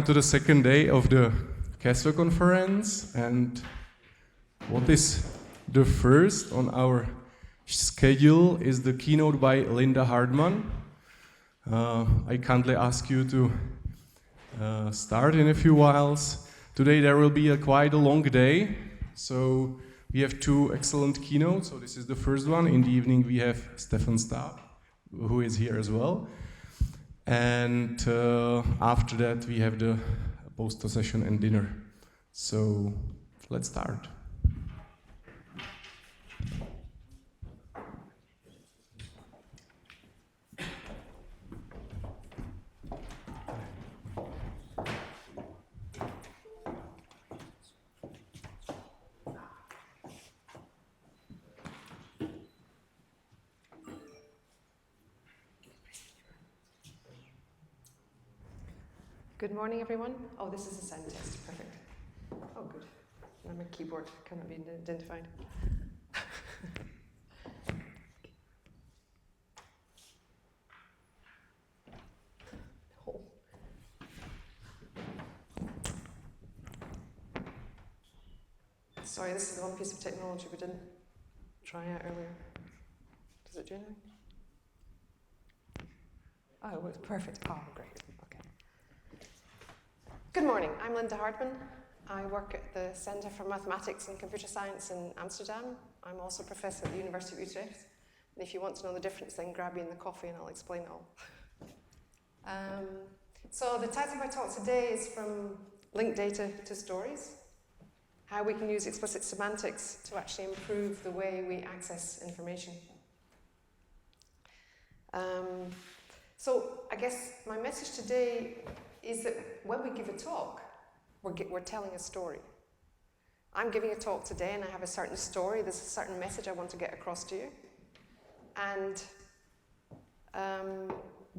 To the second day of the KESW conference, and what is the first on our schedule is the keynote by Lynda Hardman. I kindly ask you to start in a few whiles. Today there will be quite a long day, so we have two excellent keynotes. So this is the first one. In the evening we have Stefan Stab, who is here as well. And after that we have the poster session and dinner. So let's start. Good morning, everyone. Oh, this is a sound test. Perfect. Oh, good. Now my keyboard cannot be identified. Oh. Sorry, this is the one piece of technology we didn't try out earlier. Does it do anything? Oh, it works perfect. Oh, great. Good morning, I'm Lynda Hardman. I work at the Centre for Mathematics and Computer Science in Amsterdam. I'm also a professor at the University of Utrecht. And if you want to know the difference, then grab me in the coffee and I'll explain it all. So the title of my talk today is From Linked Data to Stories, how we can use explicit semantics to actually improve the way we access information. So I guess my message today is that when we give a talk, we're telling a story. I'm giving a talk today and I have a certain story, there's a certain message I want to get across to you. And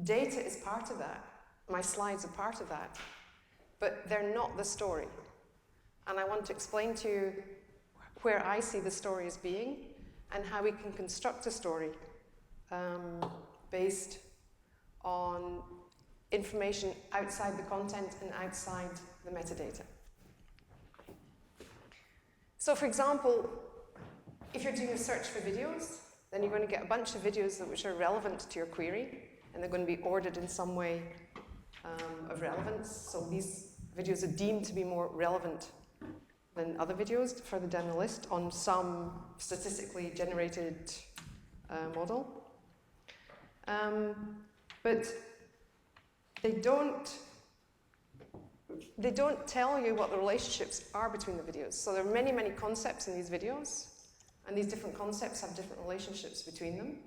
data is part of that. My slides are part of that. But they're not the story. And I want to explain to you where I see the story as being and how we can construct a story based on information outside the content and outside the metadata. So for example, if you're doing a search for videos, then you're going to get a bunch of videos which are relevant to your query, and they're going to be ordered in some way of relevance. So these videos are deemed to be more relevant than other videos further down the list on some statistically generated model. But they don't tell you what the relationships are between the videos. So there are many, many concepts in these videos, and these different concepts have different relationships between them.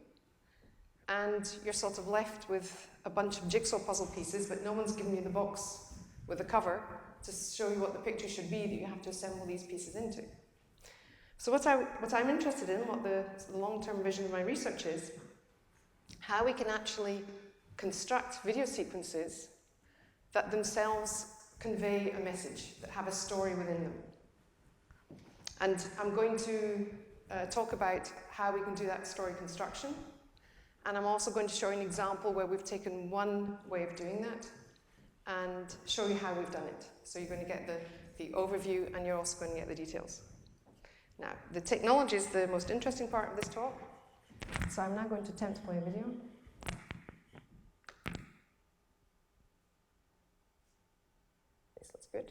And you're sort of left with a bunch of jigsaw puzzle pieces, but no one's given you the box with the cover to show you what the picture should be that you have to assemble these pieces into. So what I'm interested in, what the long-term vision of my research is, how we can actually construct video sequences that themselves convey a message, that have a story within them. And I'm going to talk about how we can do that story construction. And I'm also going to show you an example where we've taken one way of doing that and show you how we've done it. So you're going to get the overview and you're also going to get the details. Now, the technology is the most interesting part of this talk. So I'm now going to attempt to play a video. Good.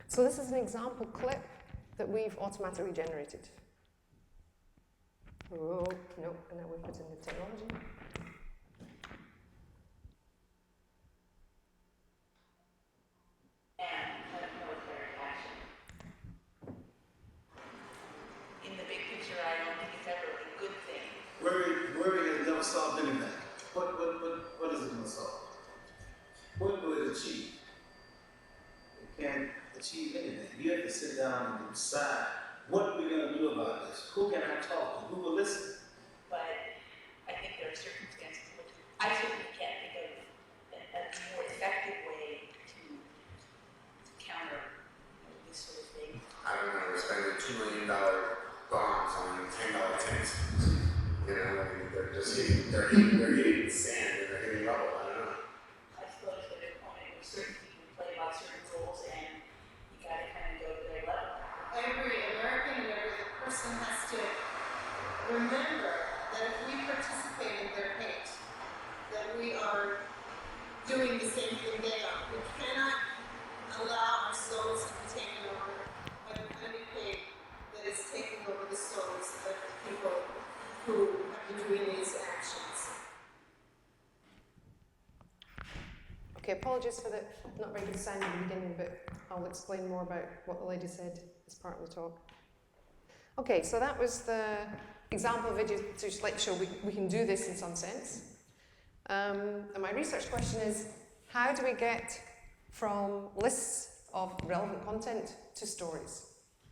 So this is an example clip that we've automatically generated. Oh, no, and now we put in the technology. In the big picture, I don't think it's ever a good thing. Worry has never solved anything. What is it going to solve? What will it achieve? It can't achieve anything. You have to sit down and decide, what are we going to do about this? Who can I talk to? Who will listen? But I think there are circumstances in which I certainly can't think of a more effective way to counter this sort of thing. I don't know, we're spending $2 million bombs on $10 tanks. You know, I mean, they're just they're hitting sand and they're hitting rubble. I don't know. I suppose at a point where certain people play by certain rules and you gotta kind of go to their level. Every American and every person has to remember that if we participate in their hate, that we are doing the same thing they are. We cannot allow our souls to be taken over by the kind of hate that is taking over the souls of the people who have been doing these actions. Okay, apologies for the not very good sound in the beginning, but I'll explain more about what the lady said as part of the talk. Okay, so that was the example video to just like show we can do this in some sense. And my research question is, how do we get from lists of relevant content to stories?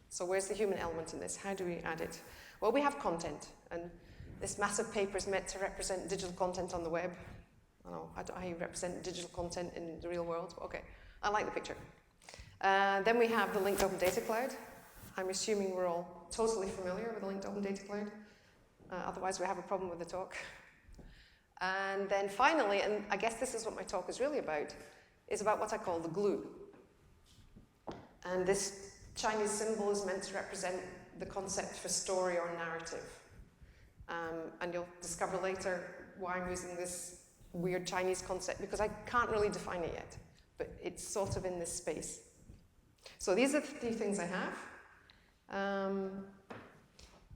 So where's the human element in this? How do we add it? Well, we have content, and this massive paper is meant to represent digital content on the web. I don't know how you represent digital content in the real world, but okay, I like the picture. Then we have the linked open data cloud. I'm assuming we're all totally familiar with the linked open data cloud. Otherwise, we have a problem with the talk. And then finally, and I guess this is what my talk is really about, is about what I call the glue. And this Chinese symbol is meant to represent the concept for story or narrative. And you'll discover later why I'm using this weird Chinese concept, because I can't really define it yet, but it's sort of in this space. So these are the three things I have.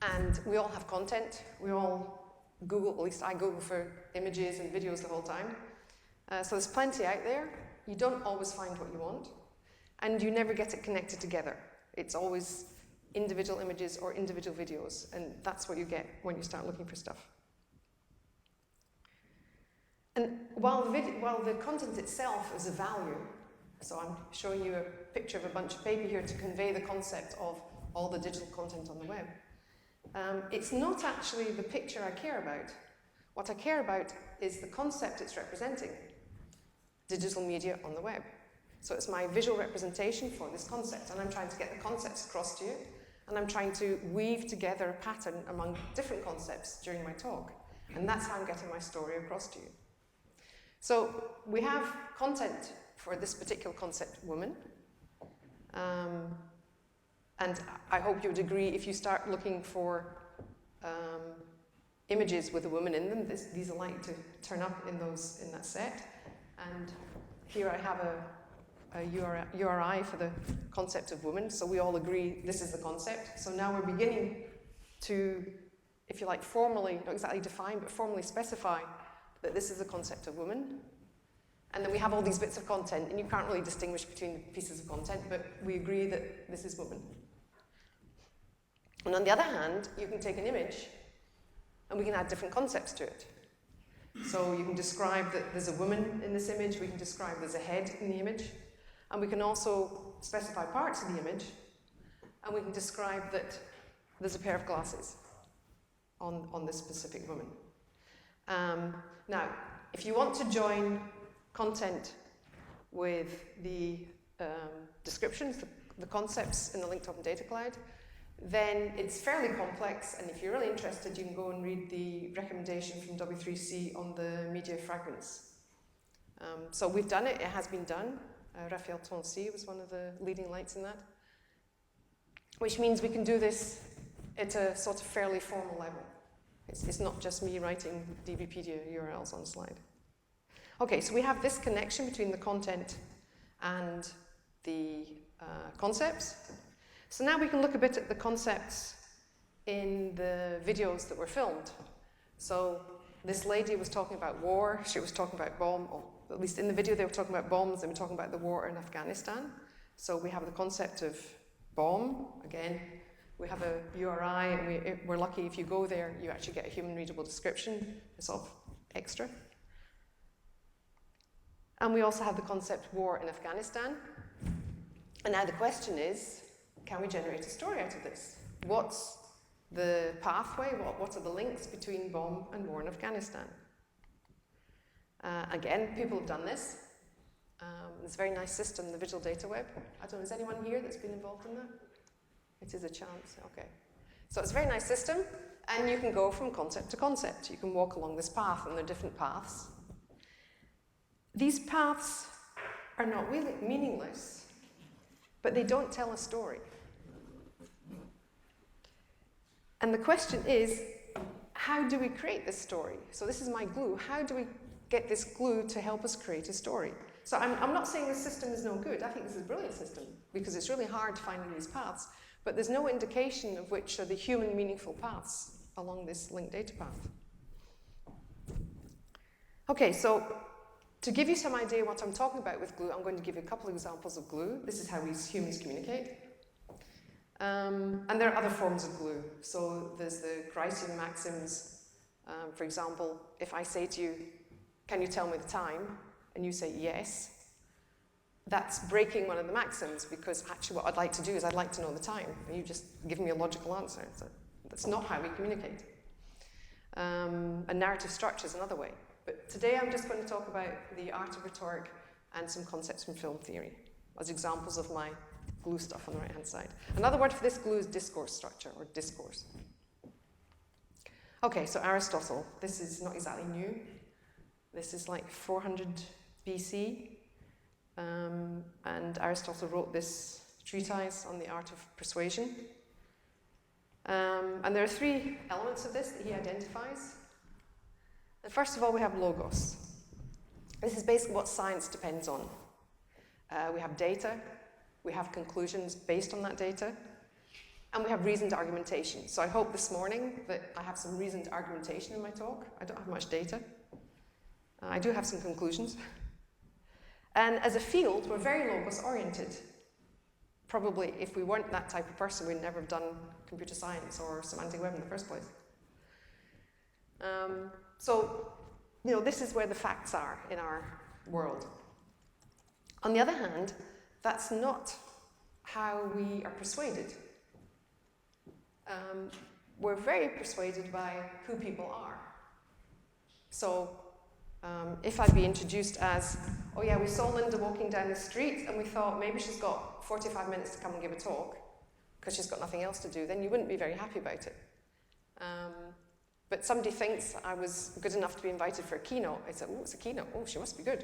And we all have content. We all Google, at least I Google for images and videos the whole time. So there's plenty out there. You don't always find what you want, and you never get it connected together. It's always individual images or individual videos, and that's what you get when you start looking for stuff. And while the content itself is a value, so I'm showing you a picture of a bunch of paper here to convey the concept of all the digital content on the web. It's not actually the picture I care about. What I care about is the concept it's representing, digital media on the web. So it's my visual representation for this concept, and I'm trying to get the concepts across to you, and I'm trying to weave together a pattern among different concepts during my talk, and that's how I'm getting my story across to you. So we have content for this particular concept, woman, and I hope you would agree, if you start looking for images with a woman in them, these are likely to turn up in that set. And here I have a URI for the concept of woman, so we all agree this is the concept. So now we're beginning to, if you like, formally, not exactly define, but formally specify that this is the concept of woman. And then we have all these bits of content, and you can't really distinguish between the pieces of content, but we agree that this is woman. And on the other hand, you can take an image, and we can add different concepts to it. So you can describe that there's a woman in this image, we can describe there's a head in the image, and we can also specify parts of the image, and we can describe that there's a pair of glasses on this specific woman. Now, if you want to join content with the descriptions, the concepts in the linked open data cloud, then it's fairly complex, and if you're really interested, you can go and read the recommendation from W3C on the media fragments. So we've done it, it has been done. Raphael Tonsi was one of the leading lights in that, which means we can do this at a sort of fairly formal level. It's not just me writing DBpedia URLs on a slide. Okay, so we have this connection between the content and the concepts. So now we can look a bit at the concepts in the videos that were filmed. So this lady was talking about war, she was talking about bomb, or at least in the video they were talking about bombs, they were talking about the war in Afghanistan. So we have the concept of bomb, again, we have a URI, and we're lucky if you go there, you actually get a human readable description, it's sort of extra. And we also have the concept war in Afghanistan. And now the question is, can we generate a story out of this? What's the pathway? What are the links between bomb and war in Afghanistan? Again, people have done this. It's a very nice system, the Visual Data Web. I don't know, is anyone here that's been involved in that? It is a chance, okay. So it's a very nice system. And you can go from concept to concept. You can walk along this path, and there are different paths. These paths are not really meaningless, but they don't tell a story. And the question is, how do we create this story? So this is my glue. How do we get this glue to help us create a story? So I'm not saying this system is no good. I think this is a brilliant system, because it's really hard finding these paths, but there's no indication of which are the human meaningful paths along this linked data path. Okay, so to give you some idea what I'm talking about with glue, I'm going to give you a couple of examples of glue. This is how we humans communicate. And there are other forms of glue. So there's the Krysian maxims. For example, if I say to you, can you tell me the time? And you say yes, that's breaking one of the maxims, because actually what I'd like to do is I'd like to know the time. And you just give me a logical answer. So that's not how we communicate. A narrative structure is another way. But today I'm just going to talk about the art of rhetoric and some concepts from film theory as examples of my glue stuff on the right-hand side. Another word for this glue is discourse structure, or discourse. Okay, so Aristotle. This is not exactly new. This is like 400 BC. And Aristotle wrote this treatise on the art of persuasion. And there are three elements of this that he identifies. And first of all, we have logos. This is basically what science depends on. We have data, we have conclusions based on that data, and we have reasoned argumentation. So I hope this morning that I have some reasoned argumentation in my talk. I don't have much data. I do have some conclusions. And as a field, we're very logos-oriented. Probably, if we weren't that type of person, we'd never have done computer science or semantic web in the first place. So, this is where the facts are in our world. On the other hand, that's not how we are persuaded. We're very persuaded by who people are. So, if I'd be introduced as, oh yeah, we saw Lynda walking down the street and we thought maybe she's got 45 minutes to come and give a talk because she's got nothing else to do, then you wouldn't be very happy about it. But somebody thinks I was good enough to be invited for a keynote. I said, oh, it's a keynote. Oh, she must be good.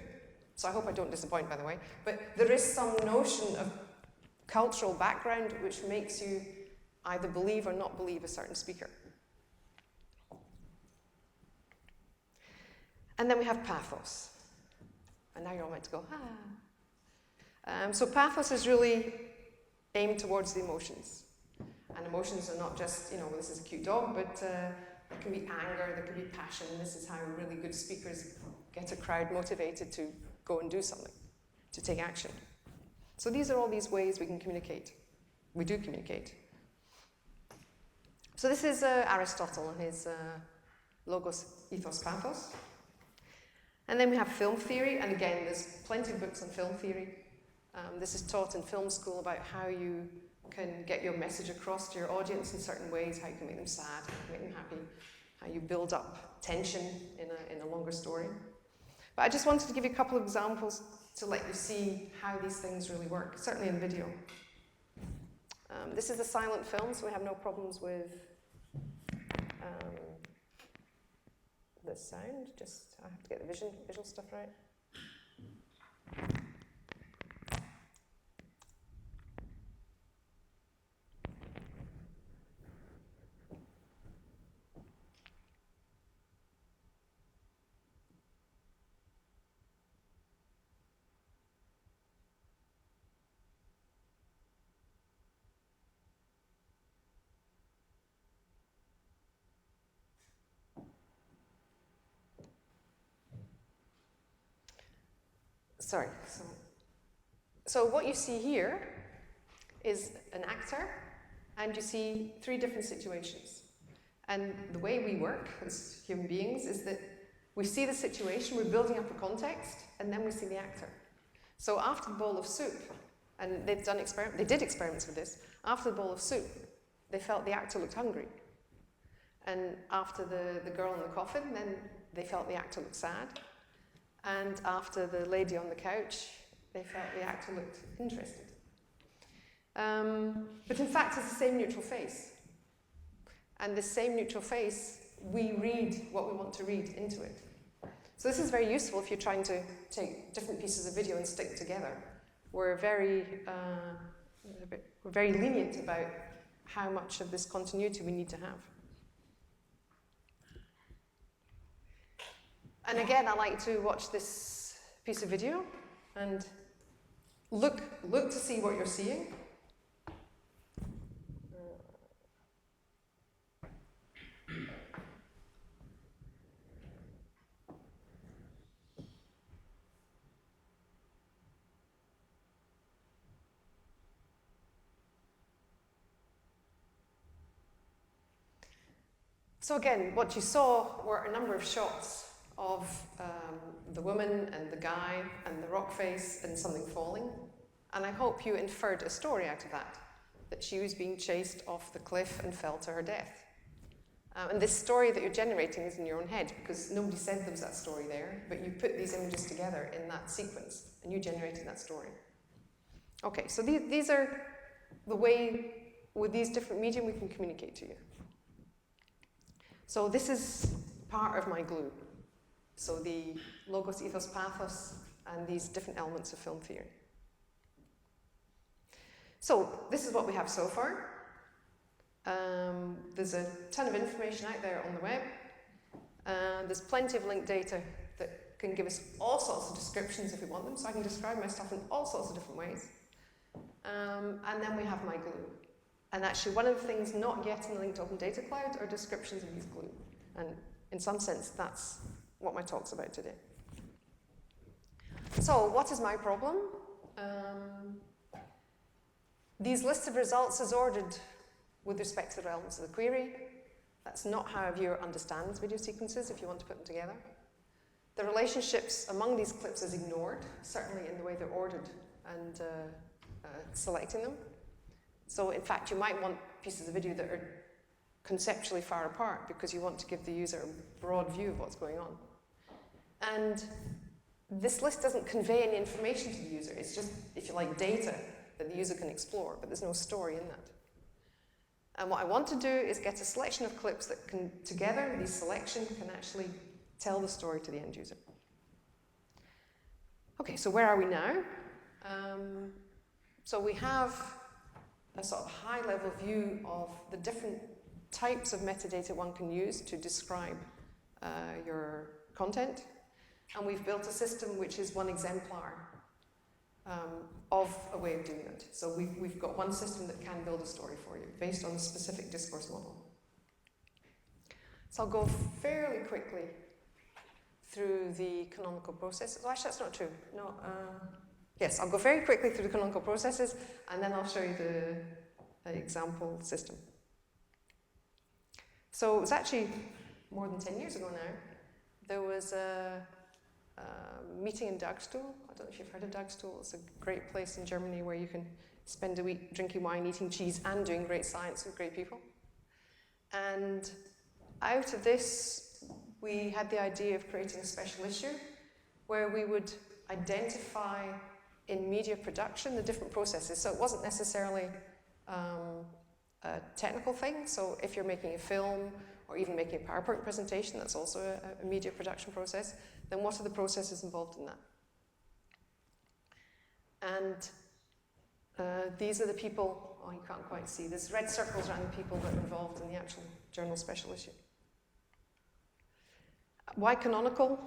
So I hope I don't disappoint, by the way. But there is some notion of cultural background which makes you either believe or not believe a certain speaker. And then we have pathos. And now you're all meant to go, ah. So pathos is really aimed towards the emotions. And emotions are not just, this is a cute dog, but there can be anger, there can be passion. This is how really good speakers get a crowd motivated to go and do something, to take action. So these are all these ways we can communicate. We do communicate. So this is Aristotle and his logos, ethos, pathos. And then we have film theory, and again, there's plenty of books on film theory. This is taught in film school about how you can get your message across to your audience in certain ways, how you can make them sad, how you can make them happy, how you build up tension in a longer story. But I just wanted to give you a couple of examples to let you see how these things really work, certainly in video. This is a silent film, so we have no problems with the sound. Just, I have to get the visual stuff right. Sorry. So what you see here is an actor, and you see three different situations. And the way we work as human beings is that we see the situation, we're building up a context, and then we see the actor. So after the bowl of soup, and they did experiments with this, after the bowl of soup, they felt the actor looked hungry. And after the girl in the coffin, then they felt the actor looked sad. And after the lady on the couch, they felt the actor looked interested. But in fact, it's the same neutral face. And this same neutral face, we read what we want to read into it. So this is very useful if you're trying to take different pieces of video and stick together. We're very lenient about how much of this continuity we need to have. And again, I like to watch this piece of video and look to see what you're seeing. So again, what you saw were a number of shots of the woman and the guy and the rock face and something falling. And I hope you inferred a story out of that she was being chased off the cliff and fell to her death. And this story that you're generating is in your own head because nobody said there was that story there, but you put these images together in that sequence and you generated that story. Okay, so these are the way, with these different medium, we can communicate to you. So this is part of my glue. So the logos, ethos, pathos, and these different elements of film theory. So this is what we have so far. There's a ton of information out there on the web. There's plenty of linked data that can give us all sorts of descriptions if we want them. So I can describe my stuff in all sorts of different ways. And then we have my glue. And actually, one of the things not yet in the linked open data cloud are descriptions of these glue. And in some sense, that's what my talk's about today. So what is my problem? These lists of results is ordered with respect to the elements of the query. That's not how a viewer understands video sequences if you want to put them together. The relationships among these clips is ignored, certainly in the way they're ordered and selecting them. So in fact, you might want pieces of video that are conceptually far apart because you want to give the user a broad view of what's going on. And this list doesn't convey any information to the user. It's just, if you like, data that the user can explore, but there's no story in that. And what I want to do is get a selection of clips that can, together, these selections can actually tell the story to the end user. Okay, so where are we now? So we have a sort of high-level view of the different types of metadata one can use to describe your content. And we've built a system which is one exemplar of a way of doing it. So we've got one system that can build a story for you based on a specific discourse model. So I'll go fairly quickly through the canonical processes. Oh, actually, that's not true. No. Yes, I'll go very quickly through the canonical processes, and then I'll show you the example system. So it was actually more than 10 years ago now. There was a meeting in Dagstuhl. I don't know if you've heard of Dagstuhl. It's a great place in Germany where you can spend a week drinking wine, eating cheese, and doing great science with great people. And out of this, we had the idea of creating a special issue where we would identify in media production the different processes. So it wasn't necessarily a technical thing. So if you're making a film or even making a PowerPoint presentation, that's also a media production process, then what are the processes involved in that? And these are the people, oh, you can't quite see, there's red circles around the people that are involved in the actual journal special issue. Why canonical?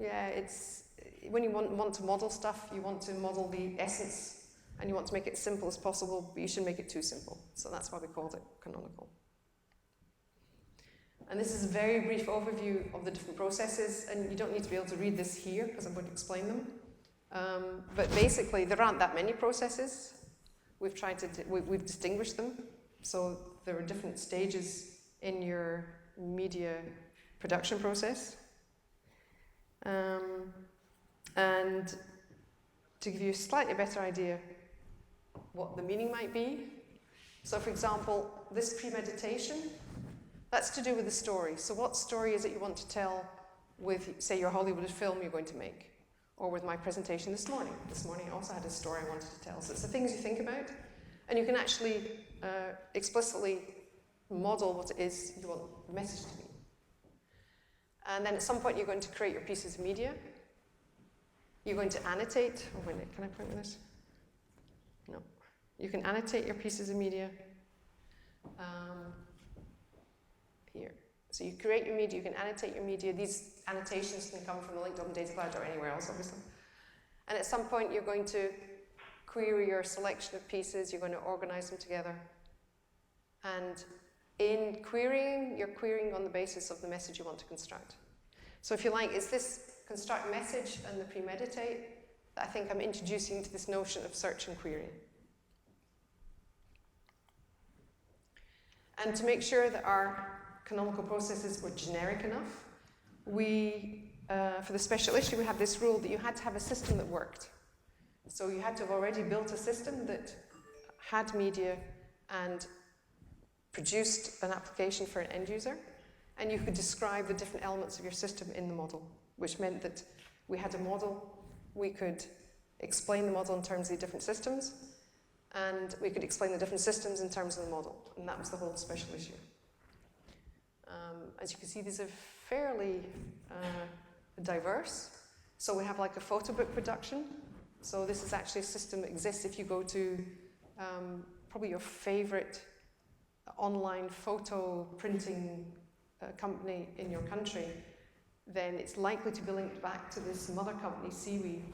Yeah, it's, when you want to model stuff, you want to model the essence, and you want to make it as simple as possible, but you should make it too simple. So that's why we called it canonical. And this is a very brief overview of the different processes, and you don't need to be able to read this here, because I'm going to explain them. But basically, there aren't that many processes. We've tried to, we've distinguished them. So there are different stages in your media production process. And to give you a slightly better idea what the meaning might be. So for example, this premeditation, that's to do with the story. So what story is it you want to tell with, say, your Hollywood film you're going to make? Or with my presentation this morning. This morning I also had a story I wanted to tell. So it's the things you think about. And you can actually explicitly model what it is you want the message to be. And then at some point you're going to create your pieces of media. You're going to annotate. Oh, wait, can I point with this? No. You can annotate your pieces of media here. So you create your media, you can annotate your media. These annotations can come from the linked open data cloud or anywhere else, obviously. And at some point you're going to query your selection of pieces, you're going to organize them together. And in querying, you're querying on the basis of the message you want to construct. So if you like, it's this construct message and the premeditate that I think I'm introducing to this notion of search and query. And to make sure that our canonical processes were generic enough, we, for the special issue, we had this rule that you had to have a system that worked. So you had to have already built a system that had media and produced an application for an end user, and you could describe the different elements of your system in the model, which meant that we had a model, we could explain the model in terms of the different systems, and we could explain the different systems in terms of the model, and that was the whole special issue. As you can see, these are fairly diverse. So we have like a photo book production. So this is actually a system that exists if you go to probably your favorite online photo printing company in your country, then it's likely to be linked back to this mother company, Seaweed,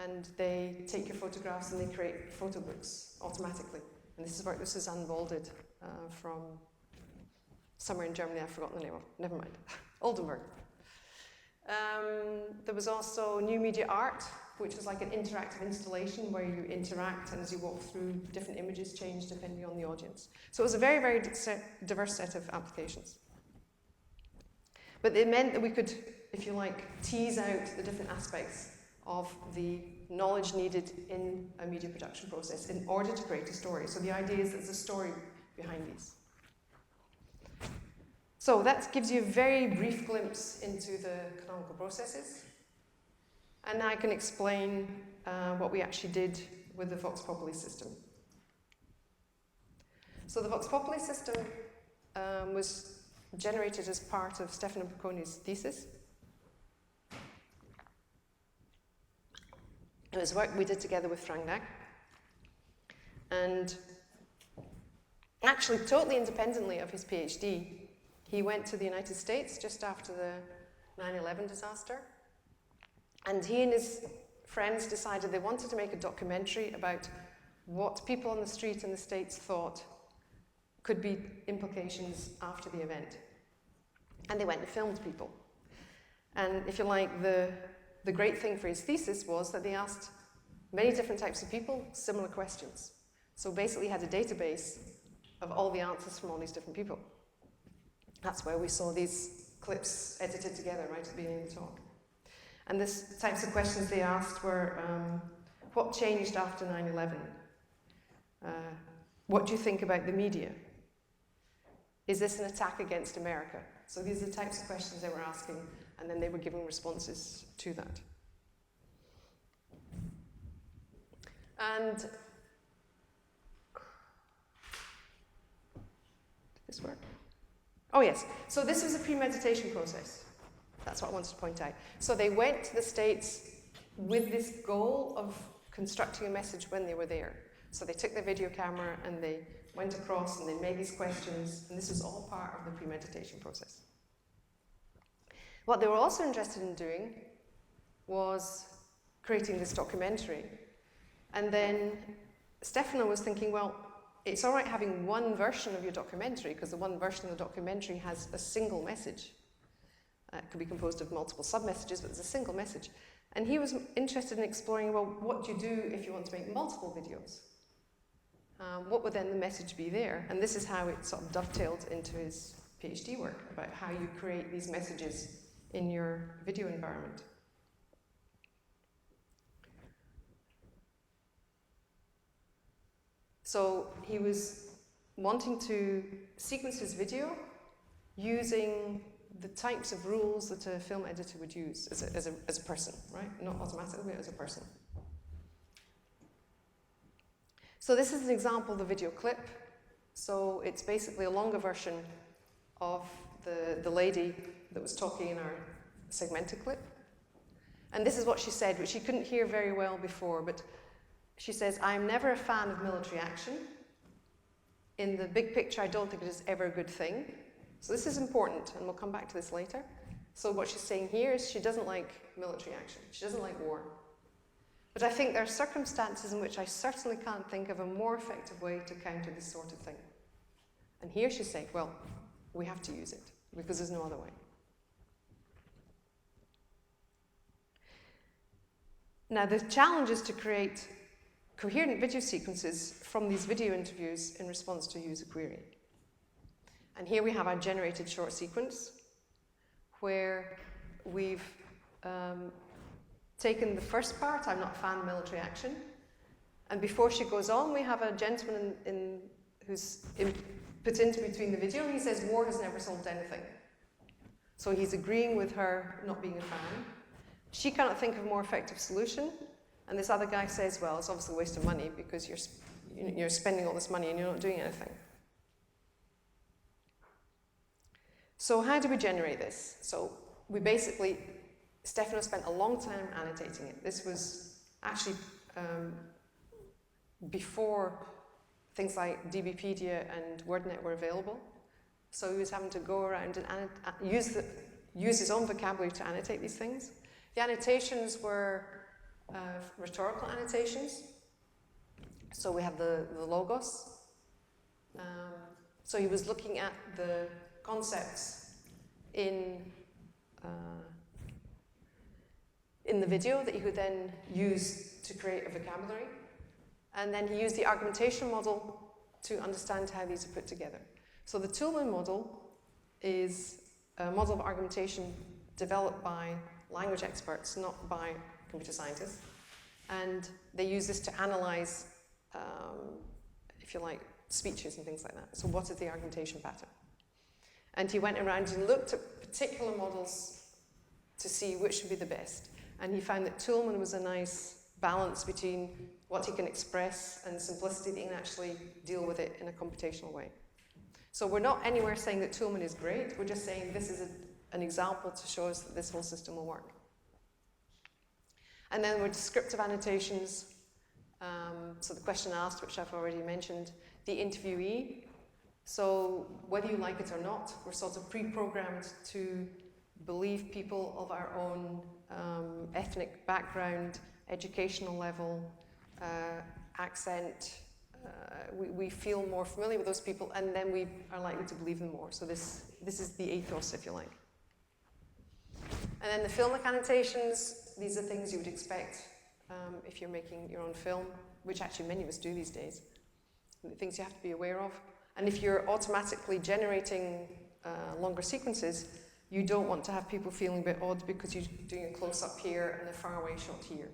and they take your photographs and they create photo books automatically. And this is where this is unbolded from somewhere in Germany, I've forgotten the name of, never mind, Oldenburg. There was also new media art, which is like an interactive installation where you interact, and as you walk through, different images change depending on the audience. So it was a very, very diverse set of applications. But it meant that we could, if you like, tease out the different aspects of the knowledge needed in a media production process in order to create a story. So the idea is there's a story behind these. So that gives you a very brief glimpse into the canonical processes. And now I can explain what we actually did with the Vox Populi system. So the Vox Populi system was generated as part of Stefano Bocconi's thesis. It was work we did together with Frank Nack. And actually, totally independently of his PhD, he went to the United States just after the 9/11 disaster. And he and his friends decided they wanted to make a documentary about what people on the street in the States thought could be implications after the event. And they went and filmed people. And if you like, the great thing for his thesis was that they asked many different types of people similar questions. So basically he had a database of all the answers from all these different people. That's where we saw these clips edited together right at the beginning of the talk. And the types of questions they asked were, what changed after 9/11? What do you think about the media? Is this an attack against America? So these are the types of questions they were asking, and then they were giving responses to that. And did this work? Oh yes, so this was a premeditation process. That's what I wanted to point out. So they went to the States with this goal of constructing a message when they were there. So they took their video camera and they went across and they made these questions, and this was all part of the premeditation process. What they were also interested in doing was creating this documentary. And then Stefano was thinking, well, it's all right having one version of your documentary, because the one version of the documentary has a single message. It could be composed of multiple sub-messages, but it's a single message. And he was interested in exploring, well, what do you do if you want to make multiple videos? What would then the message be there? And this is how it sort of dovetailed into his PhD work, about how you create these messages in your video environment. So he was wanting to sequence his video using the types of rules that a film editor would use as a person, right? Not automatically, but as a person. So this is an example of the video clip. So it's basically a longer version of the lady that was talking in our segmented clip. And this is what she said, which she couldn't hear very well before, but she says, "I'm never a fan of military action. In the big picture, I don't think it is ever a good thing." So this is important, and we'll come back to this later. So what she's saying here is she doesn't like military action. She doesn't like war. But I think there are circumstances in which I certainly can't think of a more effective way to counter this sort of thing. And here she's saying, well, we have to use it, because there's no other way. Now, the challenge is to create coherent video sequences from these video interviews in response to a user query. And here we have our generated short sequence, where we've taken the first part, "I'm not a fan of military action," and before she goes on, we have a gentleman who's put into between the video, and he says, "War has never solved anything." So he's agreeing with her not being a fan. She cannot think of a more effective solution, and this other guy says, "Well, it's obviously a waste of money because you're spending all this money and you're not doing anything." So how do we generate this? So we basically, Stefano spent a long time annotating it. This was actually before things like DBpedia and WordNet were available. So he was having to go around and use his own vocabulary to annotate these things. The annotations were rhetorical annotations. So we have the logos. So he was looking at the concepts in the video that he could then use to create a vocabulary. And then he used the argumentation model to understand how these are put together. So the Toolman model is a model of argumentation developed by language experts, not by computer scientists. And they use this to analyze, if you like, speeches and things like that. So what is the argumentation pattern? And he went around and looked at particular models to see which would be the best. And he found that Toolman was a nice balance between what he can express and simplicity that he can actually deal with it in a computational way. So we're not anywhere saying that Toolman is great, we're just saying this is an example to show us that this whole system will work. And then with descriptive annotations, so the question asked, which I've already mentioned, the interviewee. So whether you like it or not, we're sort of pre-programmed to believe people of our own ethnic background, educational level, accent. We feel more familiar with those people, and then we are likely to believe them more. So this is the ethos, if you like. And then the filmic annotations, these are things you would expect if you're making your own film, which actually many of us do these days. Things you have to be aware of. And if you're automatically generating longer sequences, you don't want to have people feeling a bit odd because you're doing a close-up here and a far-away shot here.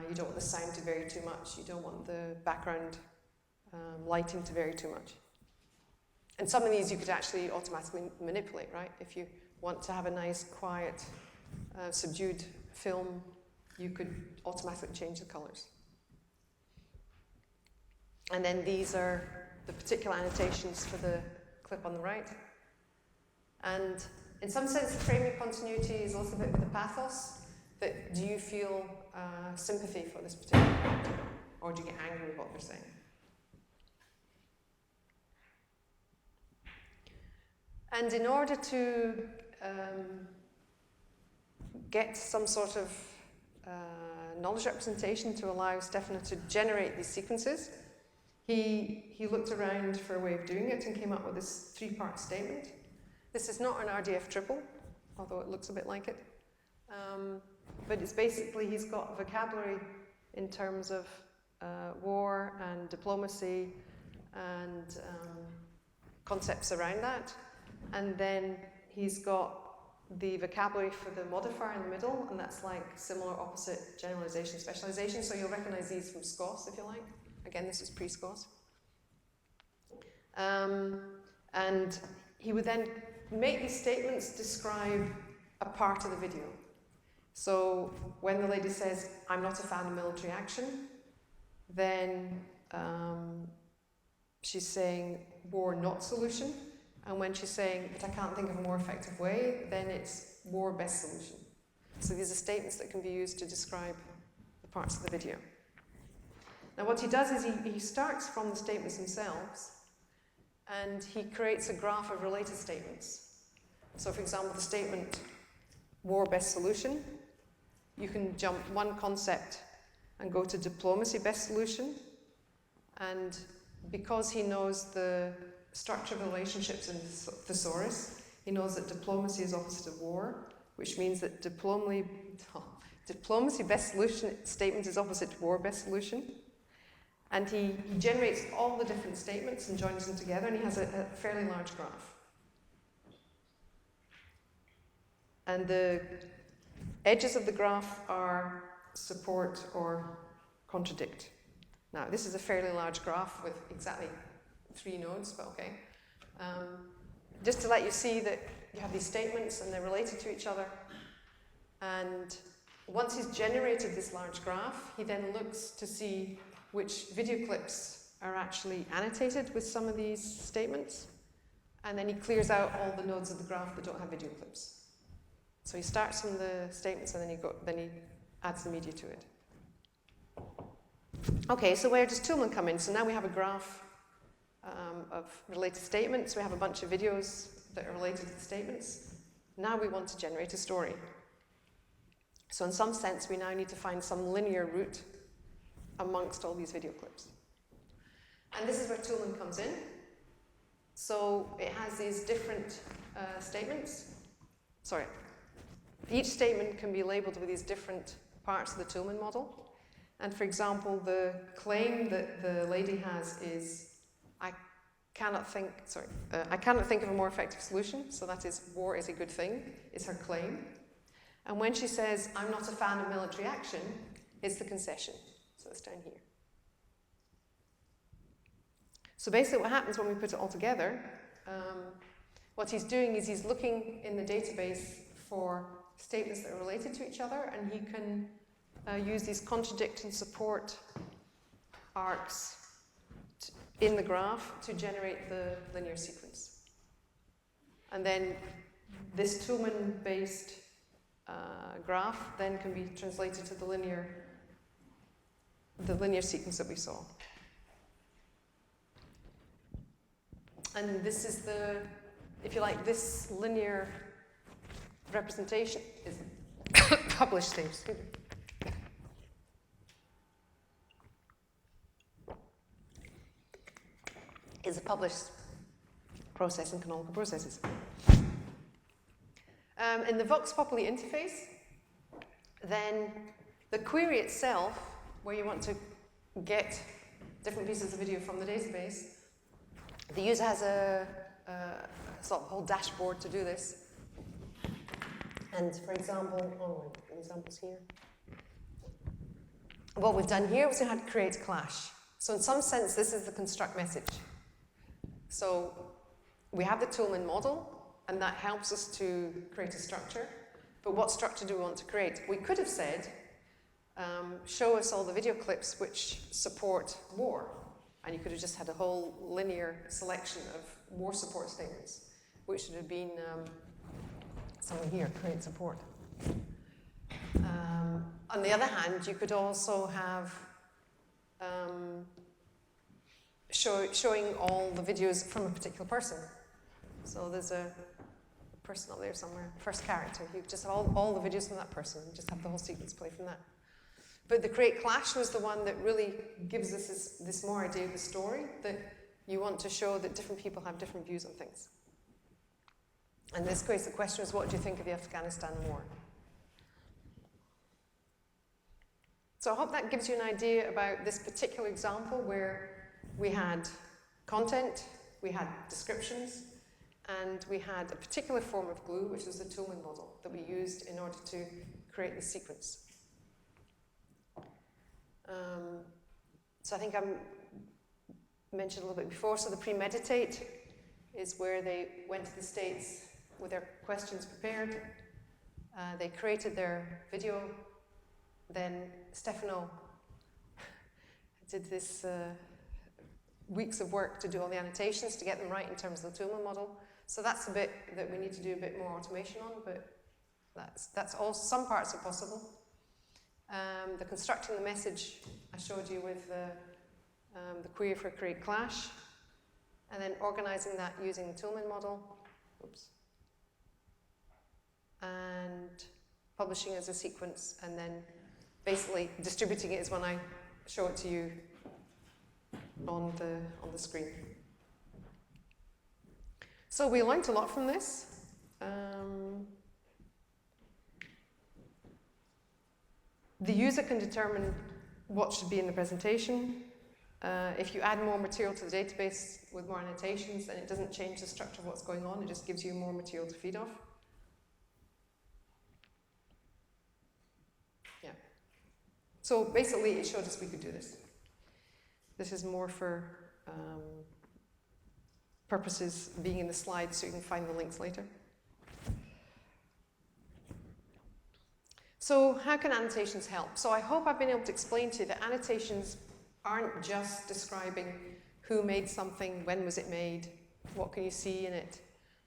You don't want the sound to vary too much. You don't want the background lighting to vary too much. And some of these you could actually automatically manipulate, right? If you want to have a nice, quiet, subdued film, you could automatically change the colors. And then these are the particular annotations for the clip on the right. And in some sense, the framing continuity is also a bit of the pathos. That do you feel sympathy for this particular character, or do you get angry with what they're saying? And in order to get some sort of knowledge representation to allow Stefano to generate these sequences, he looked around for a way of doing it and came up with this three-part statement. This is not an RDF triple, although it looks a bit like it. But it's basically, he's got vocabulary in terms of war and diplomacy and concepts around that. And then he's got the vocabulary for the modifier in the middle, and that's like similar, opposite, generalization, specialization. So you'll recognize these from SCOS, if you like. Again, this is pre-SCOS. And he would then make these statements describe a part of the video. So when the lady says, "I'm not a fan of military action," then she's saying war not solution. And when she's saying, but I can't think of a more effective way, then it's war best solution. So these are statements that can be used to describe the parts of the video. Now what he does is he starts from the statements themselves, and he creates a graph of related statements. So for example, the statement, war best solution, you can jump one concept and go to diplomacy best solution. And because he knows the structure of relationships in thesaurus, he knows that diplomacy is opposite of war, which means that diplomacy best solution statement is opposite to war best solution. And he generates all the different statements and joins them together, and he has a fairly large graph. And the edges of the graph are support or contradict. Now, this is a fairly large graph with exactly 3 nodes, but okay. Just to let you see that you have these statements and they're related to each other. And once he's generated this large graph, he then looks to see which video clips are actually annotated with some of these statements. And then he clears out all the nodes of the graph that don't have video clips. So he starts from the statements and then he adds the media to it. Okay, so where does Toulmin come in? So now we have a graph of related statements. We have a bunch of videos that are related to the statements. Now we want to generate a story. So in some sense, we now need to find some linear route amongst all these video clips. And this is where Toulmin comes in. So it has these different statements. Sorry. Each statement can be labeled with these different parts of the Toulmin model. And for example, the claim that the lady has is, I cannot think of a more effective solution. So that is, war is a good thing, is her claim. And when she says, I'm not a fan of military action, it's the concession. So it's down here. So basically what happens when we put it all together, what he's doing is he's looking in the database for statements that are related to each other, and he can use these contradict and support arcs in the graph to generate the linear sequence. And then this Toulmin-based graph then can be translated to the linear sequence that we saw. And this is the, if you like, this linear representation is published stage. Excuse me. Is a published process in canonical processes. In the Vox Populi interface, then the query itself, where you want to get different pieces of video from the database, the user has a sort of whole dashboard to do this. And for example, examples here. What we've done here was we had to create clash. So in some sense, this is the construct message. So we have the Toulmin model, and that helps us to create a structure. But what structure do we want to create? We could have said, show us all the video clips which support war. And you could have just had a whole linear selection of war support statements, which would have been somewhere here, create support. On the other hand, you could also have showing all the videos from a particular person. So there's a person up there somewhere, first character. You just have all the videos from that person, and just have the whole sequence play from that. But the create clash was the one that really gives us this more idea of the story, that you want to show that different people have different views on things. And this case, the question is, what do you think of the Afghanistan war? So I hope that gives you an idea about this particular example where we had content, we had descriptions, and we had a particular form of glue, which was the Toulmin model that we used in order to create the sequence. So I think I mentioned a little bit before, so the premeditate is where they went to the States with their questions prepared. They created their video. Then Stefano did this weeks of work to do all the annotations, to get them right in terms of the Toolman model. So that's the bit that we need to do a bit more automation on, but that's all, some parts are possible. The constructing the message I showed you with the query for create clash, and then organizing that using the Toolman model. Oops. And publishing as a sequence, and then basically distributing it is when I show it to you on the screen. So we learned a lot from this. The user can determine what should be in the presentation. If you add more material to the database with more annotations, then it doesn't change the structure of what's going on, it just gives you more material to feed off. Yeah. So basically it showed us we could do this. This is more for purposes being in the slides so you can find the links later. So how can annotations help? So I hope I've been able to explain to you that annotations aren't just describing who made something, when was it made, what can you see in it,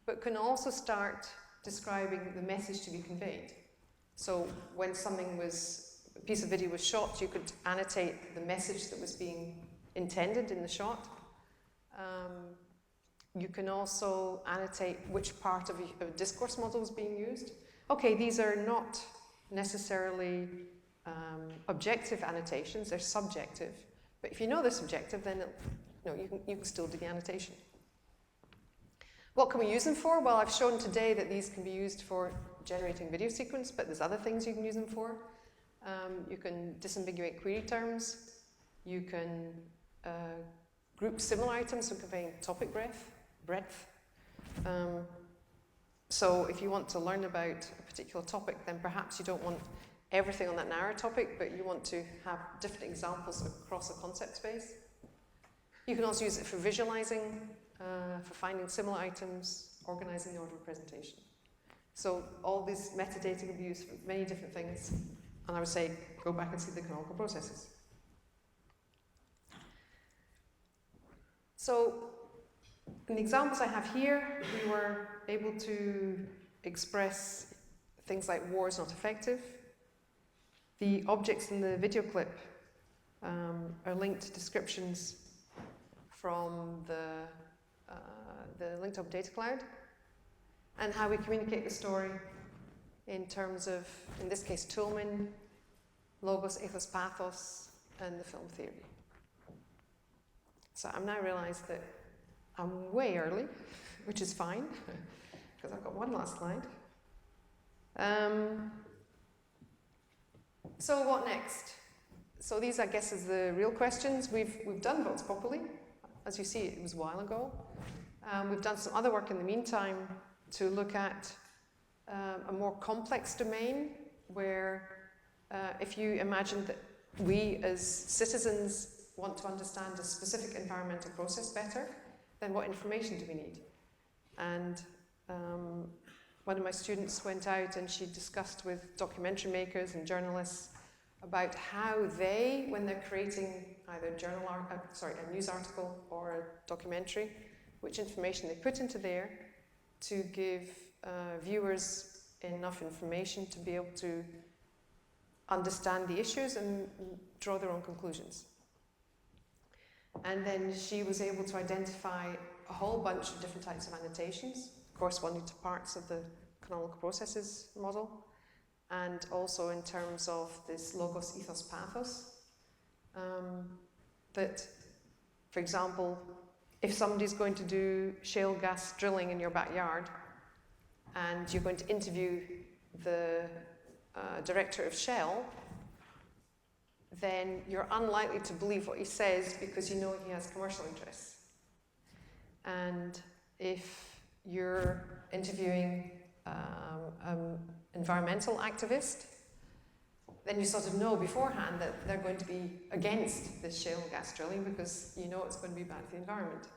but can also start describing the message to be conveyed. So when a piece of video was shot, you could annotate the message that was being intended in the shot. You can also annotate which part of a discourse model is being used. Okay, these are not necessarily objective annotations, they're subjective. But if you know they're subjective, then you can still do the annotation. What can we use them for? Well, I've shown today that these can be used for generating video sequence, but there's other things you can use them for. You can disambiguate query terms. You can group similar items for conveying topic breadth. So if you want to learn about a particular topic, then perhaps you don't want everything on that narrow topic, but you want to have different examples across a concept space. You can also use it for visualizing, for finding similar items, organizing the order of presentation. So all this metadata can be used for many different things, and I would say go back and see the canonical processes. So in the examples I have here, we were able to express things like war is not effective. The objects in the video clip are linked to descriptions from the linked up data cloud, and how we communicate the story in terms of, in this case, Toolman, logos, ethos, pathos, and the film theory. So I've now realized that I'm way early, which is fine, because I've got one last slide. So what next? So these, I guess, is the real questions. We've done votes properly. As you see, it was a while ago. We've done some other work in the meantime to look at a more complex domain where if you imagine that we as citizens want to understand a specific environmental process better, then what information do we need? And one of my students went out and she discussed with documentary makers and journalists about how they, when they're creating either a news article or a documentary, which information they put into there to give viewers enough information to be able to understand the issues and draw their own conclusions. And then she was able to identify a whole bunch of different types of annotations, corresponding to parts of the canonical processes model, and also in terms of this logos, ethos, pathos. That, for example, if somebody's going to do shale gas drilling in your backyard, and you're going to interview the director of Shell, then you're unlikely to believe what he says because you know he has commercial interests. And if you're interviewing an environmental activist, then you sort of know beforehand that they're going to be against this shale gas drilling because you know it's going to be bad for the environment.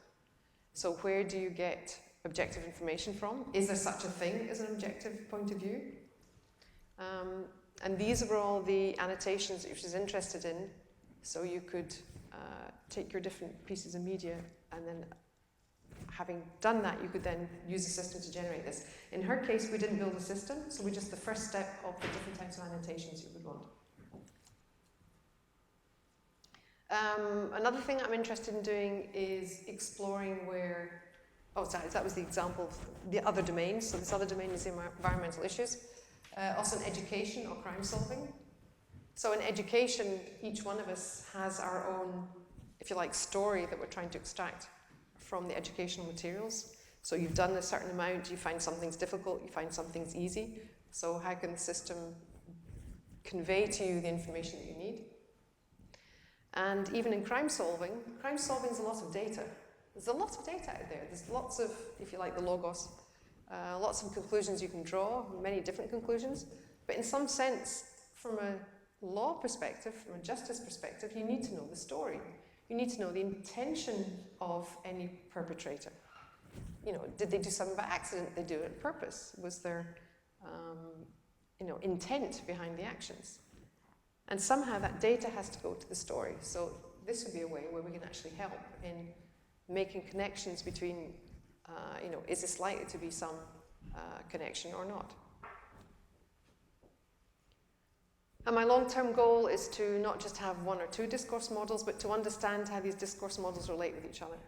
So where do you get objective information from? Is there such a thing as an objective point of view? And these were all the annotations that she was interested in. So you could take your different pieces of media, and then having done that, you could then use the system to generate this. In her case, we didn't build a system, so we just the first step of the different types of annotations you would want. Another thing I'm interested in doing is exploring where, that was the example of the other domains. So this other domain is environmental issues. Also in education or crime solving. So in education, each one of us has our own, if you like, story that we're trying to extract from the educational materials. So you've done a certain amount, you find something's difficult, you find something's easy. So how can the system convey to you the information that you need? And even in crime solving is a lot of data. There's a lot of data out there. There's lots of, if you like, the logos, lots of conclusions you can draw, many different conclusions. But in some sense, from a law perspective, from a justice perspective, you need to know the story. You need to know the intention of any perpetrator. You know, did they do something by accident? Did they do it on purpose? Was there, intent behind the actions? And somehow that data has to go to the story. So this would be a way where we can actually help in making connections between, is this likely to be some connection or not? And my long-term goal is to not just have one or two discourse models, but to understand how these discourse models relate with each other,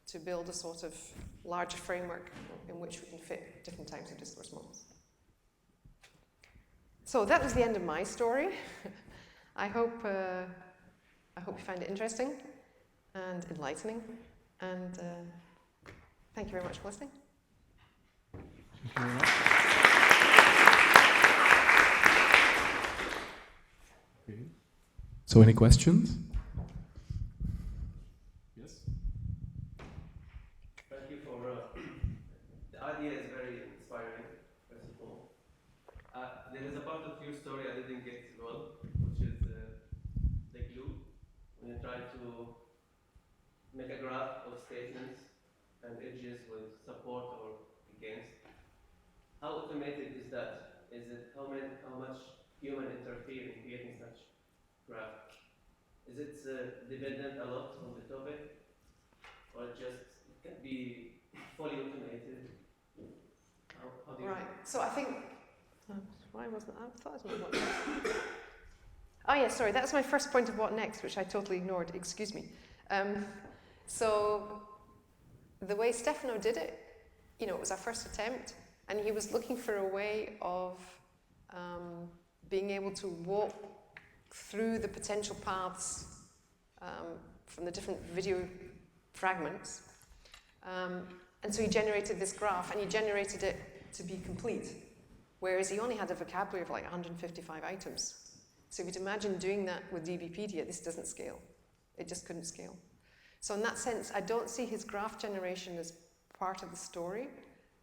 to build a sort of larger framework in which we can fit different types of discourse models. So that was the end of my story. I hope you find it interesting and enlightening, and thank you very much for listening. Thank you very much. Okay. So any questions? Yes? Thank you for the idea is very inspiring, first of all. There is a part of your story I didn't get well, which is the glue. When you try to make a graph of statements and edges with support or against, how automated is that? Is it how much human interfere in creating such graph? Is it dependent a lot on the topic, or just it can be fully automated? How do you? Right. So I think. Why wasn't I thought it was what next. Oh yeah, sorry. That's my first point of what next, which I totally ignored. Excuse me. So the way Stefano did it, it was our first attempt, and he was looking for a way of being able to walk through the potential paths from the different video fragments. And so he generated this graph, and he generated it to be complete, whereas he only had a vocabulary of like 155 items. So if you'd imagine doing that with DBpedia, this doesn't scale. It just couldn't scale. So in that sense, I don't see his graph generation as part of the story.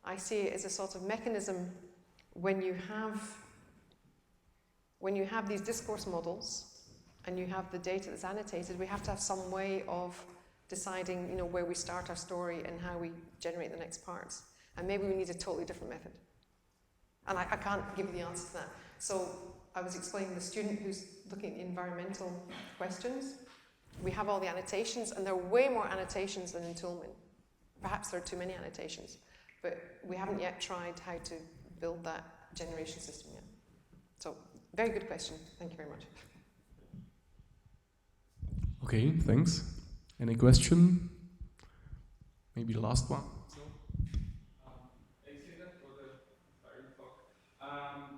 I see it as a sort of mechanism when you have these discourse models and you have the data that's annotated, we have to have some way of deciding, where we start our story and how we generate the next parts. And maybe we need a totally different method. And I can't give you the answer to that. So I was explaining the student who's looking at the environmental questions. We have all the annotations, and there are way more annotations than in Toolman. Perhaps there are too many annotations, but we haven't yet tried how to build that generation system yet. So, very good question. Thank you very much. Okay, thanks. Any question? Maybe the last one? Thanks, Lynda, for the inspiring talk.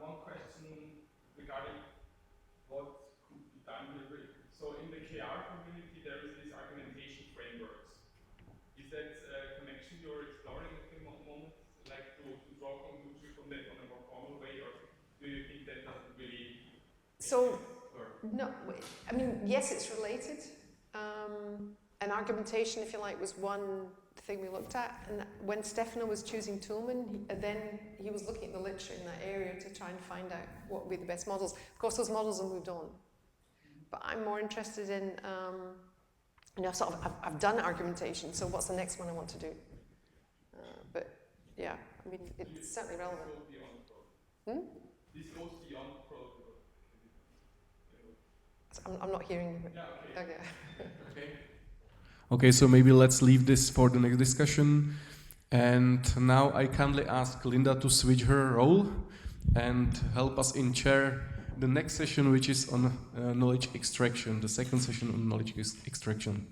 One question regarding what could be done here. So in the KR community, there is this argumentation frameworks. Is that a connection you're exploring at the moment, like to draw conclusions from that on a more formal way, or do you think that doesn't really? So, no, I mean, yes, it's related. And argumentation, if you like, was one thing we looked at. And when Stefano was choosing Toolman, then he was looking at the literature in that area to try and find out what would be the best models. Of course, those models have moved on. But I'm more interested in, I've done argumentation, so what's the next one I want to do? But yeah, I mean, it's certainly relevant. This goes beyond protocol. I'm not hearing you. Yeah, okay. Okay. Okay, so maybe let's leave this for the next discussion. And now I kindly ask Lynda to switch her role and help us in chair the next session, which is on knowledge extraction, the second session on knowledge extraction.